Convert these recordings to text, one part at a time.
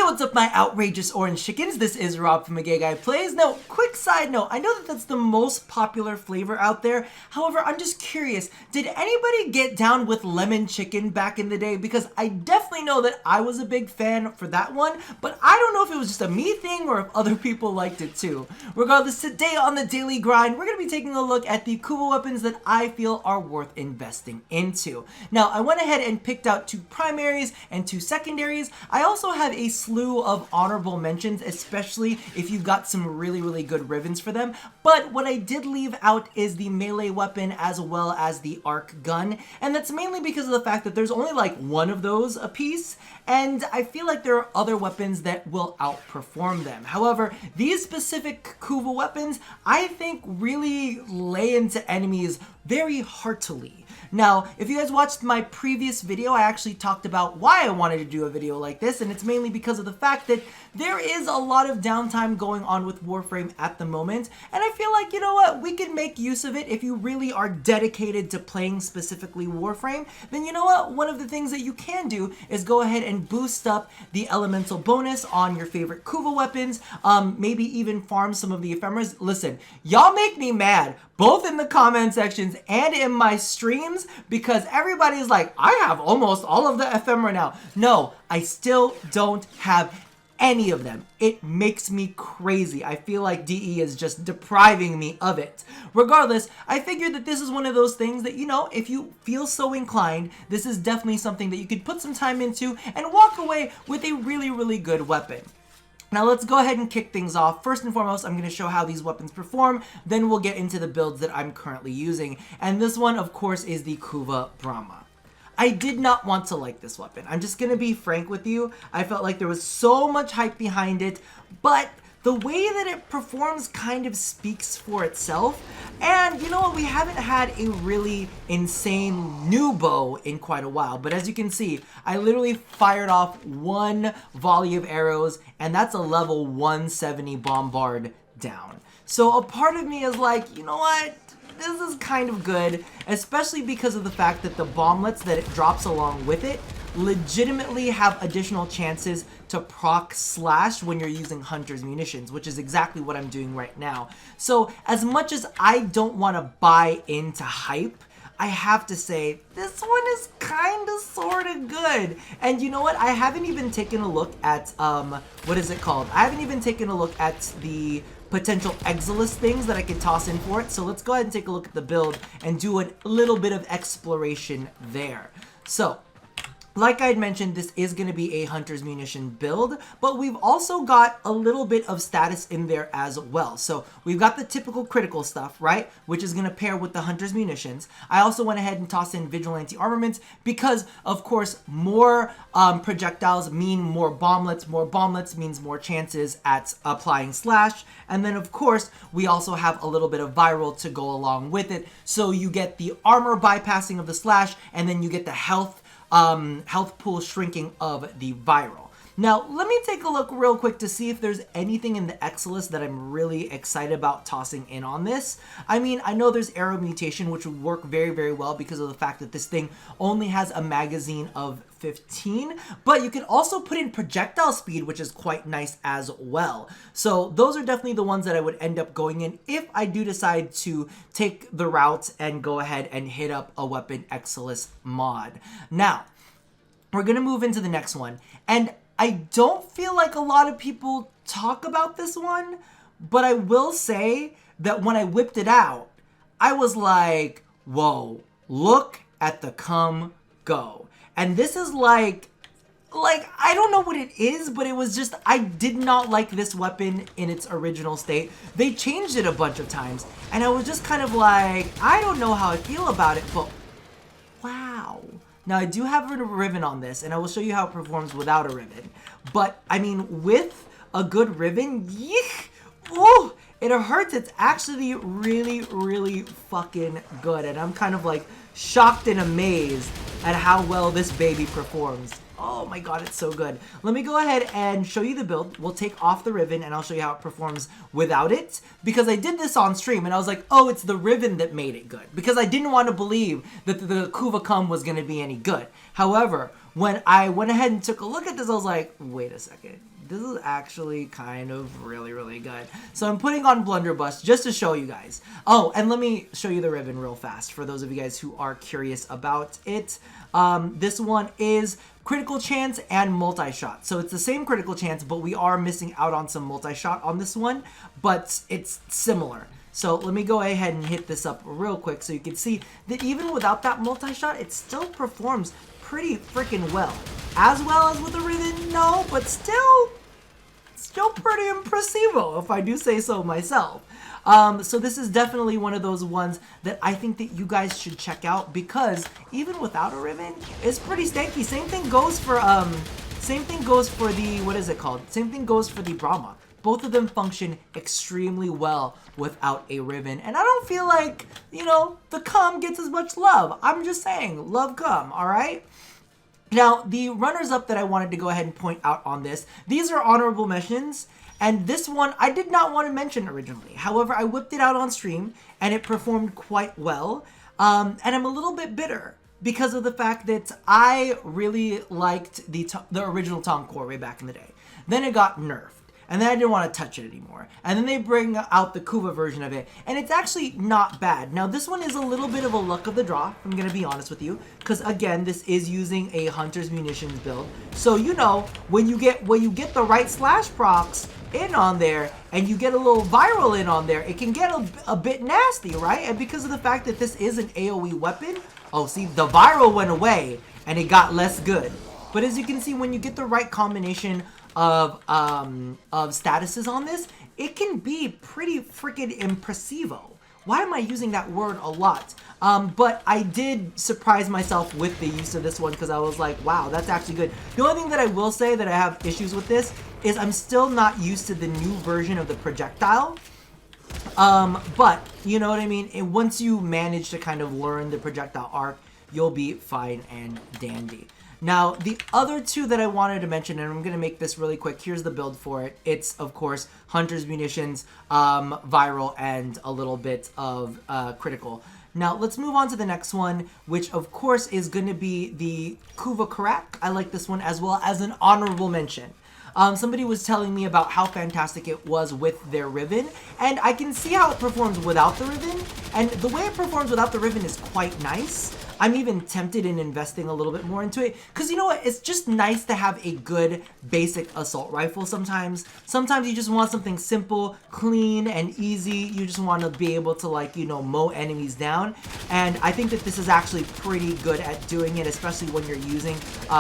what's up, my outrageous orange chickens? This is Rob from A Gay Guy Plays. Now, quick side note, I know that that's the most popular flavor out there. However, I'm just curious, did anybody get down with lemon chicken back in the day? Because I definitely know that I was a big fan for that one, but I don't know if it was just a me thing or if other people liked it too. Regardless, today on The Daily Grind, we're going to be taking a look at the Kuva weapons that I feel are worth investing into. Now, I went ahead and picked out 2 primaries and 2 secondaries. I also have a slew of honorable mentions, especially if you've got some really good ribbons for them. But what I did leave out is the melee weapon as well as the arc gun, and that's mainly because of the fact that there's only like one of those a piece, and I feel like there are other weapons that will outperform them. However, these specific Kuva weapons, I think, really lay into enemies very heartily. Now, if you guys watched my previous video, I actually talked about why I wanted to do a video like this, and it's mainly because of the fact that there is a lot of downtime going on with Warframe at the moment, and I feel like, you know what, we can make use of it. If you really are dedicated to playing specifically Warframe, then you know what, one of the things that you can do is go ahead and boost up the elemental bonus on your favorite Kuva weapons, maybe even farm some of the ephemeras. Listen, y'all make me mad, both in the comment sections and in my streams, because everybody is like, I have almost all of the ephemera now. No, I still don't have any of them. It makes me crazy. I feel like DE is just depriving me of it. Regardless, I figured that this is one of those things that, you know, if you feel so inclined, this is definitely something that you could put some time into and walk away with a really good weapon. Now let's go ahead and kick things off. First and foremost, I'm going to show how these weapons perform, then we'll get into the builds that I'm currently using. And this one, of course, is the Kuva Bramma. I did not want to like this weapon. I'm just going to be frank with you. I felt like there was so much hype behind it, but the way that it performs kind of speaks for itself. And you know what, we haven't had a really insane new bow in quite a while, but as you can see, I literally fired off 1 volley of arrows, and that's a level 170 bombard down. So a part of me is like, you know what, this is kind of good, especially because of the fact that the bomblets that it drops along with it legitimately have additional chances to proc slash when you're using Hunter's munitions, which is exactly what I'm doing right now. So as much as I don't want to buy into hype, I have to say this one is kind of sort of good. And you know what, I haven't even taken a look at what is it called, I haven't even taken a look at the potential Exilus things that I could toss in for it. So let's go ahead and take a look at the build and do a little bit of exploration there. So like I had mentioned, this is going to be a Hunter's Munition build, but we've also got a little bit of status in there as well. So we've got the typical critical stuff, right, which is going to pair with the Hunter's Munitions. I also went ahead and tossed in Vigilante Armaments because, of course, more projectiles mean more bomblets. More bomblets means more chances at applying slash. And then, of course, we also have a little bit of viral to go along with it. So you get the armor bypassing of the slash, and then you get the health pool shrinking of the viral. Now, let me take a look real quick to see if there's anything in the Exilus that I'm really excited about tossing in on this. I mean, I know there's arrow mutation, which would work very well because of the fact that this thing only has a magazine of 15, but you can also put in projectile speed, which is quite nice as well. So those are definitely the ones that I would end up going in if I do decide to take the route and go ahead and hit up a weapon Exilus mod. Now, we're gonna move into the next one, and I don't feel like a lot of people talk about this one, but I will say that when I whipped it out, I was like, whoa, look at the come go. And this is like, I don't know what it is, but it was just, I did not like this weapon in its original state. They changed it a bunch of times, and I was just kind of like, I don't know how I feel about it, but wow. Now, I do have a ribbon on this, and I will show you how it performs without a ribbon. But, I mean, with a good ribbon, yeek, ooh, it hurts. It's actually really fucking good. And I'm kind of like shocked and amazed at how well this baby performs. Oh my god, it's so good. Let me go ahead and show you the build. We'll take off the ribbon and I'll show you how it performs without it, because I did this on stream and I was like, oh, it's the ribbon that made it good, because I didn't want to believe that the Kuva Kohm was going to be any good. However, when I went ahead and took a look at this, I was like, wait a second. This is actually kind of really, really good. So I'm putting on Blunderbuss just to show you guys. Oh, and let me show you the ribbon real fast for those of you guys who are curious about it. This one is critical chance and multi-shot. So it's the same critical chance, but we are missing out on some multi-shot on this one, but it's similar. So let me go ahead and hit this up real quick so you can see that even without that multi-shot, it still performs pretty freaking well. As well as with the ribbon, no, but still pretty impressivo, if I do say so myself. So this is definitely one of those ones that I think that you guys should check out, because even without a ribbon, it's pretty stanky. Same thing goes for the, what is it called? Same thing goes for the Bramma. Both of them function extremely well without a ribbon. And I don't feel like, you know, the Kohm gets as much love. I'm just saying, love Kohm, all right? Now, the runners-up that I wanted to go ahead and point out on this, these are honorable mentions. And this one, I did not want to mention originally. However, I whipped it out on stream, and it performed quite well. And I'm a little bit bitter because of the fact that I really liked the original Nukor way back in the day. Then it got nerfed. And then I didn't want to touch it anymore. And then they bring out the Kuva version of it. And it's actually not bad. Now, this one is a little bit of a luck of the draw, I'm going to be honest with you. Because, again, this is using a Hunter's Munitions build. So, you know, when you get the right slash procs in on there, and you get a little viral in on there, it can get a bit nasty, right? And because of the fact that this is an AoE weapon, oh, see, the viral went away, and it got less good. But as you can see, when you get the right combination of statuses on this, it can be pretty freaking impressivo. Why am I using that word a lot? But I did surprise myself with the use of this one, because I was like, wow, that's actually good. The only thing that I will say that I have issues with this is I'm still not used to the new version of the projectile. But, you know what I mean? And once you manage to kind of learn the projectile arc, you'll be fine and dandy. Now, the other two that I wanted to mention, and I'm going to make this really quick, here's the build for it. It's, of course, Hunter's Munitions, Viral, and a little bit of Critical. Now, let's move on to the next one, which, of course, is going to be the Kuva Brakk. I like this one as well as an honorable mention. Somebody was telling me about how fantastic it was with their ribbon, and I can see how it performs without the ribbon, and the way it performs without the ribbon is quite nice. I'm even tempted in investing a little bit more into it, because you know what, it's just nice to have a good basic assault rifle sometimes. Sometimes you just want something simple, clean, and easy. You just want to be able to, like, you know, mow enemies down, and I think that this is actually pretty good at doing it, especially when you're using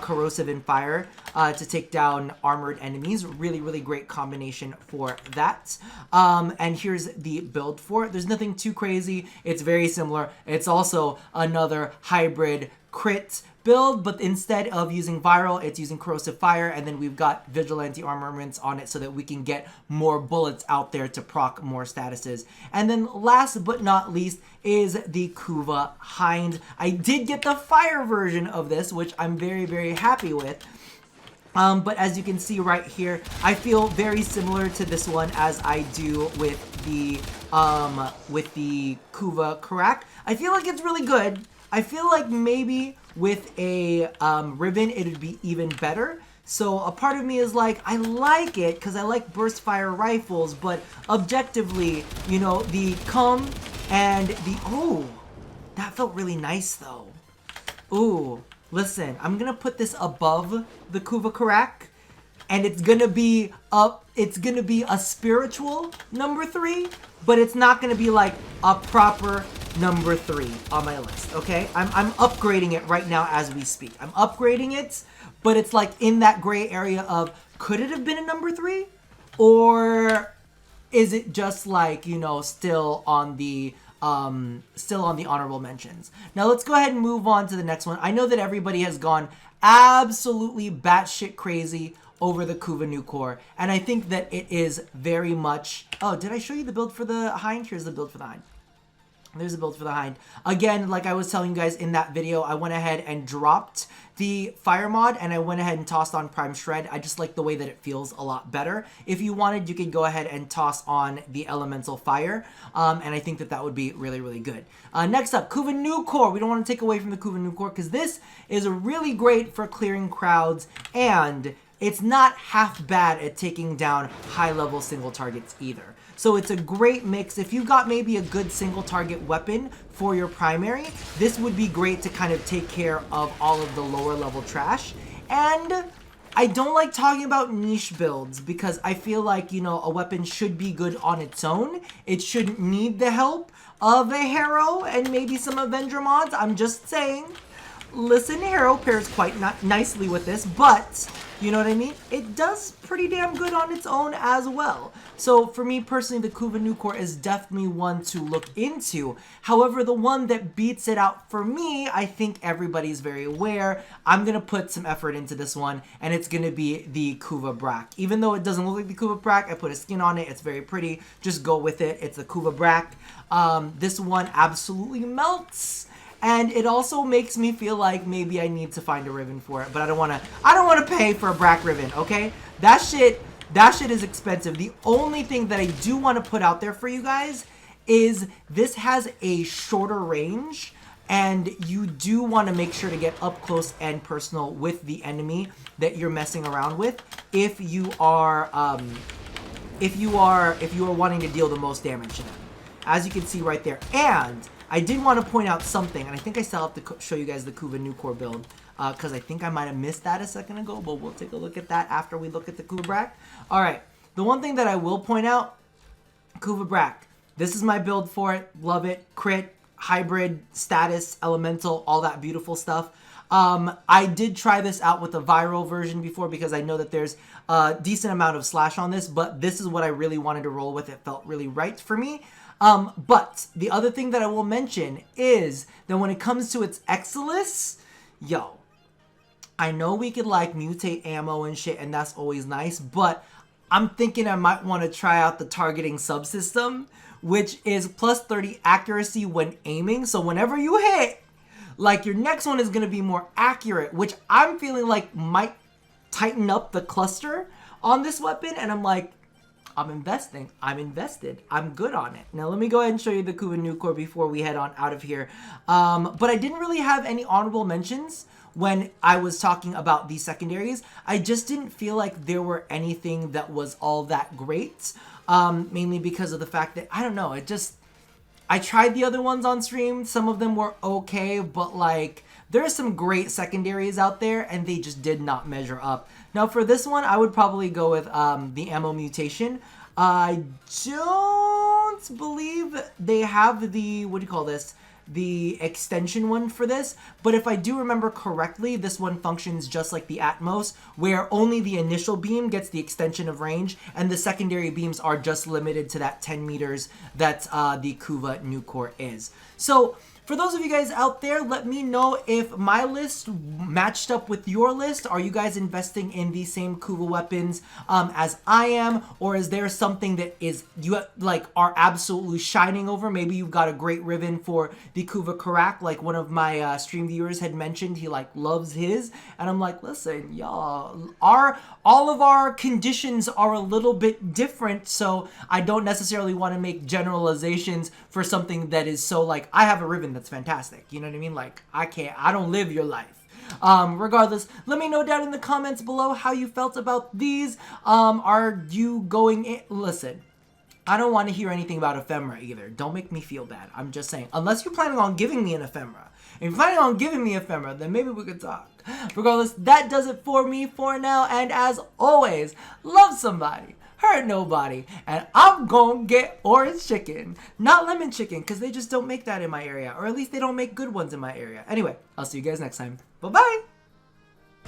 corrosive and fire to take down armored enemies. Really, really great combination for that. And here's the build for it. There's nothing too crazy. It's very similar. It's also another hybrid crit build, but instead of using viral, it's using corrosive fire, and then we've got vigilante armaments on it so that we can get more bullets out there to proc more statuses. And then last but not least is the Kuva Hind. I did get the fire version of this, which I'm very, very happy with. But as you can see right here, I feel very similar to this one as I do with the Kuva Brakk. I feel like it's really good. I feel like maybe with a ribbon, it would be even better. So a part of me is like, I like it because I like burst fire rifles, but objectively, you know, the Kohm and the, oh, that felt really nice though. Ooh. Listen, I'm gonna put this above the Kuva Brakk, and it's gonna be a spiritual number 3, but it's not gonna be like a proper number 3 on my list. Okay, I'm upgrading it right now as we speak. I'm upgrading it, but it's like in that gray area of, could it have been a number 3, or is it just like, you know, still on the honorable mentions. Now let's go ahead and move on to the next one. I know that everybody has gone absolutely batshit crazy over the Kuva Nukor, and I think that it is very much... Oh, did I show you the build for the Hind? Here's the build for the Hind. There's a build for the Hind. Again, like I was telling you guys in that video, I went ahead and dropped the fire mod, and I went ahead and tossed on Prime Shred. I just like the way that it feels a lot better. If you wanted, you could go ahead and toss on the Elemental Fire, and I think that that would be really, really good. Next up, Kuva Nukor. We don't want to take away from the Kuva Nukor, because this is really great for clearing crowds and it's not half bad at taking down high-level single targets either. So it's a great mix. If you got maybe a good single target weapon for your primary, this would be great to kind of take care of all of the lower level trash. And I don't like talking about niche builds because I feel like, you know, a weapon should be good on its own. It shouldn't need the help of a hero and maybe some Avenger mods. I'm just saying. Listen, hero pairs quite nicely with this, but you know what I mean? It does pretty damn good on its own as well. So for me personally, the Kuva Nukor is definitely one to look into. However, the one that beats it out for me, I think everybody's very aware. I'm going to put some effort into this one, and it's going to be the Kuva Brakk. Even though it doesn't look like the Kuva Brakk, I put a skin on it. It's very pretty. Just go with it. It's the Kuva Brakk. This one absolutely melts. And it also makes me feel like maybe I need to find a ribbon for it, but I don't want to pay for a Brakk ribbon, okay? That shit is expensive. The only thing that I do want to put out there for you guys is this has a shorter range, and you do want to make sure to get up close and personal with the enemy that you're messing around with if you are wanting to deal the most damage to them. As you can see right there. And I did want to point out something, and I think I still have to show you guys the Kuva Nukor build, because I think I might have missed that a second ago, but we'll take a look at that after we look at the Kuva Brakk. Alright, the one thing that I will point out, Kuva Brakk. This is my build for it. Love it. Crit, hybrid, status, elemental, all that beautiful stuff. I did try this out with a viral version before because I know that there's a decent amount of slash on this, but this is what I really wanted to roll with. It felt really right for me. But the other thing that I will mention is that when it comes to its Exilis, yo, I know we could like mutate ammo and shit, and that's always nice, but I'm thinking I might want to try out the targeting subsystem, which is plus 30 accuracy when aiming. So whenever you hit, like your next one is going to be more accurate, which I'm feeling like might tighten up the cluster on this weapon. And I'm like, I'm investing. I'm invested. I'm good on it. Now, let me go ahead and show you the Kuva Nukor before we head on out of here. But I didn't really have any honorable mentions when I was talking about these secondaries. I just didn't feel like there were anything that was all that great. Mainly because of the fact that, I don't know, I tried the other ones on stream. Some of them were okay, but like, there's some great secondaries out there, and they just did not measure up. Now, for this one, I would probably go with the ammo mutation. I don't believe they have the, what do you call this? The extension one for this, but if I do remember correctly, this one functions just like the Atmos, where only the initial beam gets the extension of range, and the secondary beams are just limited to that 10 meters that the Kuva Nukor is. So, for those of you guys out there, let me know if my list matched up with your list. Are you guys investing in the same Kuva weapons as I am? Or is there something that you like are absolutely shining over? Maybe you've got a great ribbon for the Kuva Karak, like one of my stream viewers had mentioned. He like loves his. And I'm like, listen, y'all, all of our conditions are a little bit different. So I don't necessarily want to make generalizations for something that is so like, I have a ribbon that's fantastic. You know what I mean? Like, I don't live your life. Regardless, let me know down in the comments below how you felt about these. Are you going in? Listen, I don't want to hear anything about ephemera either. Don't make me feel bad. I'm just saying, unless you're planning on giving me an ephemera. If you're planning on giving me ephemera, then maybe we could talk. Regardless, that does it for me for now. And as always, love somebody, hurt nobody, and I'm gonna get orange chicken, not lemon chicken, because they just don't make that in my area, or at least they don't make good ones in my area. Anyway, I'll see you guys next time. Bye-bye!